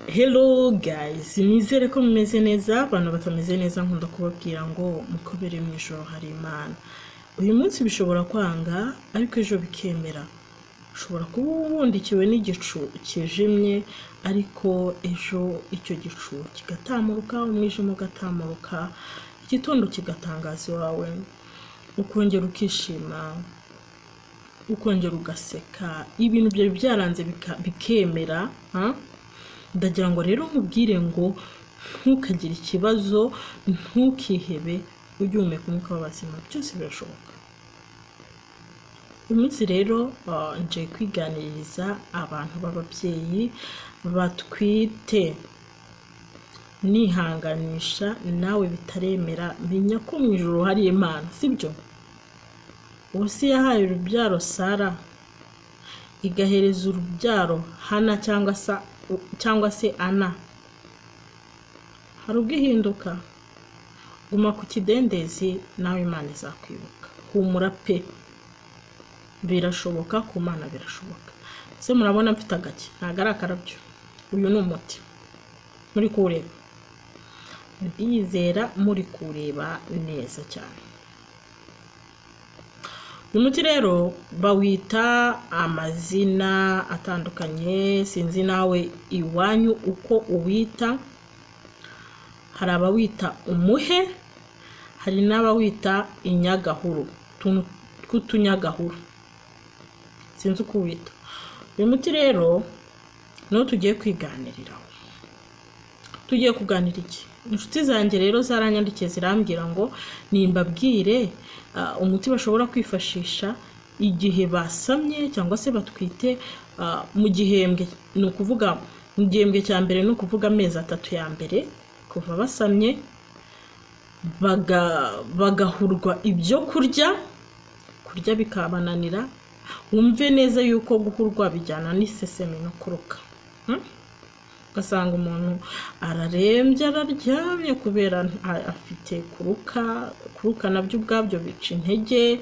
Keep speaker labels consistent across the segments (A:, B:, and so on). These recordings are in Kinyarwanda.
A: Hello guys, nizere ko mumeze neza. Abantu batameze neza nkunda kubabwira ngo mukobere mu ijoro hari Imana. Uyu munsi bishobora kwanga ariko ejo bikemera. Ushobora kuba wundikiwe n'igicu kijimye ariko ejo icyo gicu kigatamuruka, umwijima ugatamuruka, igitondo kigatangaza iwawe, ukongera ukishima, ukongera ugaseka, ibintu byawe byaranze bikemera. Ndagira ngo rero nkubwire ngo ntukagire ikibazo, ntukihebe, ujye umeka umwuka w'abazima, byose birashoboka. Uyu munsi rero nje kwiganiriza abantu b'ababyeyi batwite. Nihanganisha nawe bitaremera, menya ko mu ijuru hari Imana, sibyo? Ubusi yahaye urubyaro Sara, igahereza urubyaro Hana cyangwa se Ana. Hari ubwihinduka, guma ku kidendezi nawe Imana izakwibuka. Humura pe, birashoboka, ku Mana birashoboka. Se murabona mfite agake, ntago ari akarabyo. Uyu ni umuti muri kureba, ndizera muri kureba neza cyane. Uyu muti rero bawita amazina atandukanye, sinzi nawe iwanyu uko uwita. Hari abawita umuhe, hari n'abawita inyagahuru, tw'utunyagahuru, sinzi uko uwita. Uyu muti rero no tugiye kwiganiriraho. Tugiye kuganira iki? Inshuti zanjye rero zaranyandikiye zirambwira ngo nimbabwire umuti bashobora kwifashisha igihe basamye cyangwa se batwite mu gihembwe. Ni ukuvuga mu gihembwe cya mbere, ni ukuvuga amezi 3 ya mbere kuva basamye, bagahurwa ibyo kurya bikabananira. Wumve neza yuko guhurwa bijyana n'isesemi no kuruka. Ugasanga umuntu ararembye, araryamye kubera afite kuruka nabyo ubwabyo bica intege,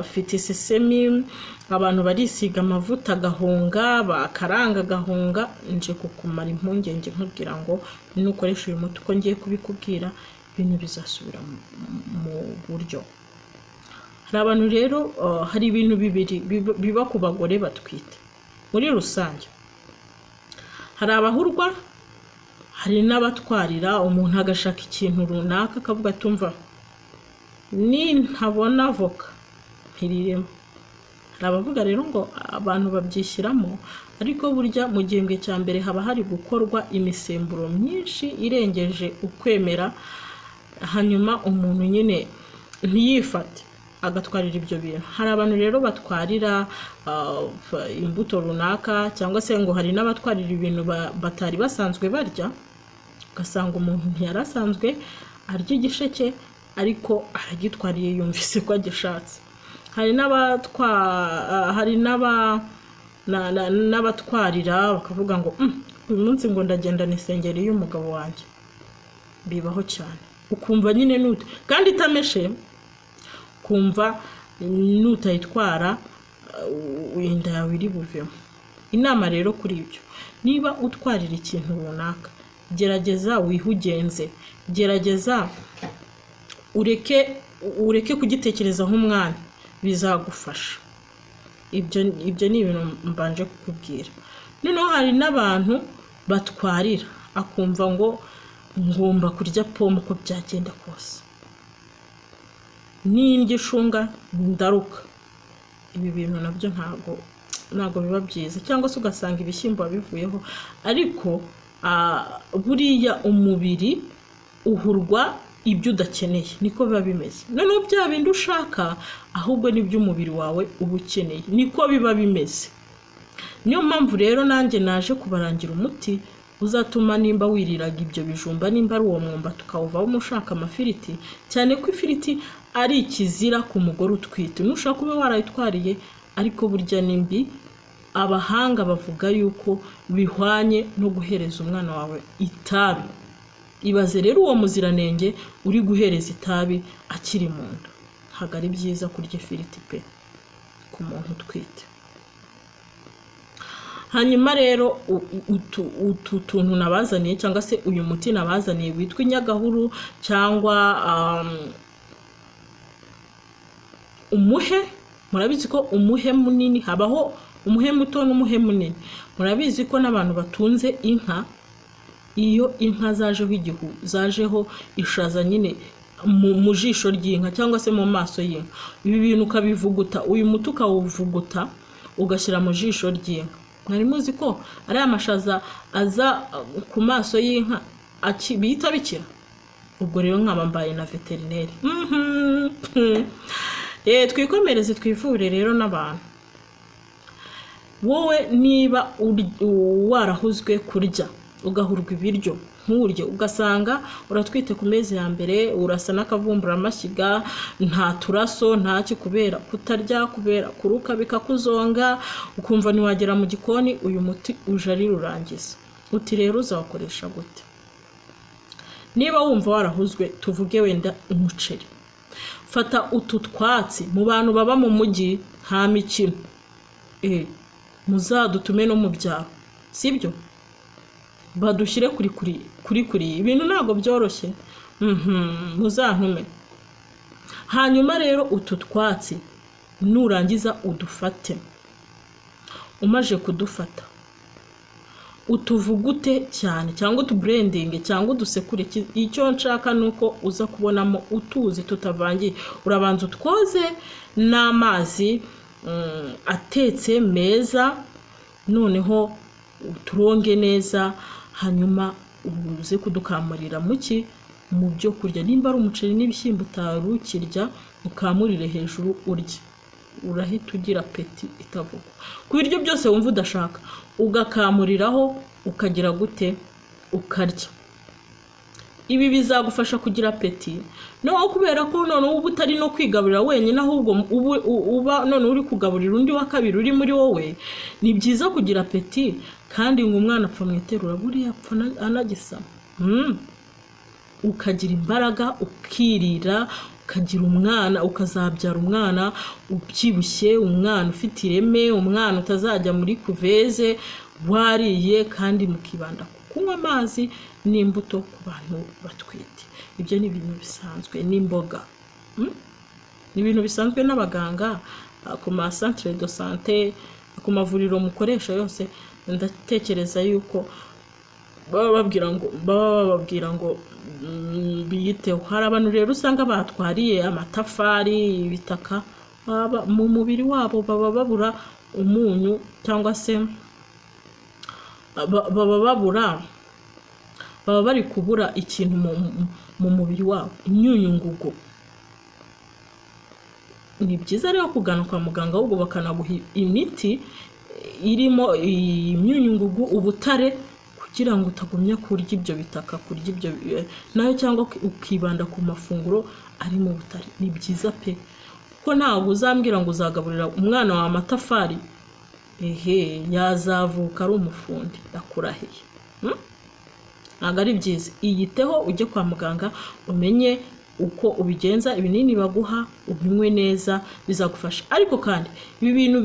A: afite isesemi. Abantu barisiga amavuta agahunga, bakaranga agahunga. Nje kukumara impungenge nkubwira ngo nukoresha uyu muti uko ngiye kubikubwira, ibintu bizasubira mu buryo. Hari abantu rero, hari ibintu bibiri biba ku bagore batwite muri rusange. Hari abahurwa, hari n'abatwarira. Umuntu agashaka ikintu runaka akavuga tumva ntabona avoka ntiriremo. Hari abavuga rero ngo abantu babyishyiramo, ariko burya mu gihembwe cya mbere haba hari gukorwa imisemburo myinshi irengeje ukwemera, hanyuma umuntu nyine ntiyifate agatwarira ibyo bintu. Hari abantu rero batwarira imbuto runaka, cyangwa se ngo hari n'abatwarira ibintu batari basanzwe barya. Ugasanga umuntu ntiyarasanzwe arya igisheke ariko aragitwariye yumvise ko agishatse. Hari n'abatwarira bakavuga ngo uyu munsi ngo ndagenda n'isengeri y'umugabo wanjye. Bibaho cyane, ukumva nyine nute kandi itameshe, kumva nutayitwara inda yawe iri buvemo. Inama rero kuri ibyo, niba utwarira ikintu runaka, gerageza wihugenze, gerageza ureke kugitekerezaho umwanya, bizagufasha. Ibyo ni ibintu mbanje kukubwira. Noneho hari n'abantu batwarira akumva ngo ngomba kurya pome uko byagenda kose, n'indyo ishunga ndaruka. Ibi bintu nabyo ntago biba byiza. Cyangwa se ugasanga ibishyimbo bivuyeho, ariko buriya umubiri uhurwa ibyo udakeneye, niko biba bimeze. Noneho bya bindi ushaka ahubwo nibyo umubiri wawe uba ukeneye, niko biba bimeze. Niyo mpamvu rero nanjye naje kubarangira umuti uzatuma nimba wiriraga ibyo bijumba, nimba ari uwo mwumba tukawuvaho umushaka amafiriti, cyane ko ifiriti ari ikizira ku mugore utwite. Nushaka kuba warayitwariye, ariko burya nimbi. Abahanga bavuga yuko bihwanye no guhereza umwana wawe itabi. Ibaze rero uwo muziranenge uri guhereza itabi akiri mu nda. Ntabwo ari byiza kurya ifiriti pe ku muntu utwite. hanyuma rero utu tuntu nabazaniye cyangwa se uyu muti nabazaniye witwa inyagahuru cyangwa umuhe. Murabizi ko umuhe munini habaho umuhe muto n'umuhe munini. Murabizi ko n'abantu batunze inka, iyo inka zajeho igihu, zajeho ishaza nyine mu jisho ry'inka cyangwa se mu maso y'inka, ibi bintu ukabivuguta, uyu muti ukawuvuguta ugashyira mu jisho ry'inka. Mwari muzi ko ari amashaza aza ku maso y'inka bihita bikira? Ubwo rero nkaba mbaye na veterineri. Twikomereze twivure rero n'abantu. Wowe niba warahuzwe kurya, ugahurwa ibiryo nturye, ugasanga uratwite ku mezi ya mbere, urasa n'akavumbura amashyiga, nta turaso ntaki, kubera kutarya, kubera kuruka bikakuzonga, ukumva ntiwagera mu gikoni, uyu muti uje ari rurangiza. Uti rero uzakoresha gute? Niba wumva warahuzwe, tuvuge wenda umuceri, fata utu twatsi. Mu bantu baba mu mujyi nta mikino, muzadutume no mu byaro, sibyo? Badushyire kuri ibintu ntabwo byoroshye, muzantume. Hanyuma rero utu twatsi nurangiza udufate. Umaje kudufata utuvugute cyane, cyangwa utubranding, cyangwa udusekure. Icyo nshaka nuko uza kubonamo utuzi tutavangiye. Urabanza utwoze n'amazi atetse meza, noneho uturonge neza, hanyuma uze kudukamurira muki mu byo kurya. Nimba ari umuceri n'ibishyimbo utarukirya, ukamurire hejuru urye, urahita ugira peti itavuga. Ku biryo byose wumva udashaka, ugakamuriraho, ukagira gute, ukarya. Ibi bizagufasha kugira peti, no kubera ko none uba utari no kwigaburira wenyine, ahubwo uba none uri kugaburira undi wa kabiri uri muri wowe. Ni byiza kugira peti, kandi ngo umwana apfa mwiterura, buriya apfa anagisama. Ukagira imbaraga, ukirira, ukagira umwana, ukazabyara umwana ubyibushye, umwana ufite ireme, umwana utazajya muri kuveze wariye, kandi mukibanda kunywa amazi n'imbuto ku bantu batwite. Ibyo ni ibintu bisanzwe, n'imboga. Ni ibintu bisanzwe n'abaganga ku ma centre de santé, ku mavuriro mukoresha yose. Ndatekereza yuko baba bababwira ngo biyiteho. Hari abantu rero usanga batwariye amatafari, ibitaka, mu mubiri wabo baba babura umunyu, cyangwa se baba bari kubura ikintu mu mubiri wabo, imyunyungugu. Ni byiza rero kugana kwa muganga, ahubwo bakanaguha imiti irimo imyunyungugu, ubutare, kugira ngo utagumya kurya ibyo bitaka, kurya ibyo nayo, cyangwa ukibanda ku mafunguro arimo ubutare. Ni byiza pe, ko ntabwo uzambwira ngo uzagaburira umwana wa amatafari, yazavuka ari umufundi, ndakurahiye. Ntabwo ari byiza. Iyiteho, ujye kwa muganga, umenye uko ubigenza. Ibinini baguha ubinywe neza, bizagufasha. Ariko kandi ibi bintu,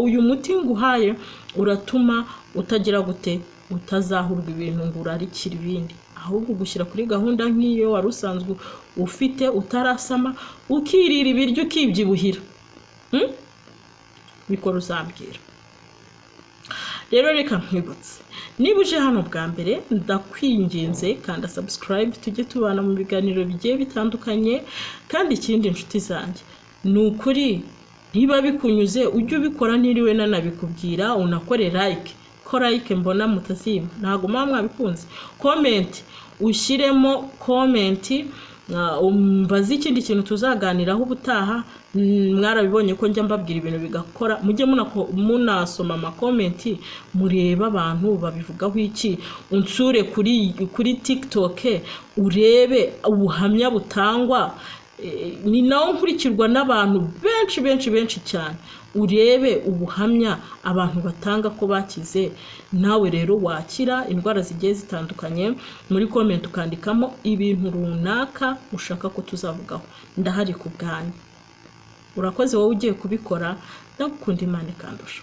A: uyu muti nguhaye uratuma utagira gute, utazahurwa ibintu ngo urarikira ibindi, ahubwo gushyira kuri gahunda nk'iyo wari usanzwe ufite utarasama, ukirira ibiryo ukibyibuhira. Bikora uzambwira. Rero reka nkwibutse, niba uje hano bwa mbere, ndakwinginze kanda subscribe, tujye tubana mu biganiro bigiye bitandukanye. Kandi ikindi inshuti zanjye, ni ukuri niba bikunyuze ujye ubikora, niriwe nanabikubwira, unakore like. Ko like mbona mutazima, ntago mwabikunze. Comment, ushyiremo comment, umbaze ikindi kintu tuzaganiraho ubutaha. Mwarabibonye ko njya mbabwira ibintu bigakora. Mujye munasoma ama comment, mureba abantu babivugaho iki. Unsure kuri TikTok, urebe ubuhamya butangwa. Ni nawo nkurikirwa n'abantu benshi cyane. Urebe ubuhamya abantu batanga ko bakize. Nawe rero wakira indwara zigiye zitandukanye. Muri comment ukandikamo ibintu runaka ushaka ko tuzavugaho. Ndahari ku bwanyu. Urakoze wowe ugiye kubikora. Ndagukunda, Imana ikandusha.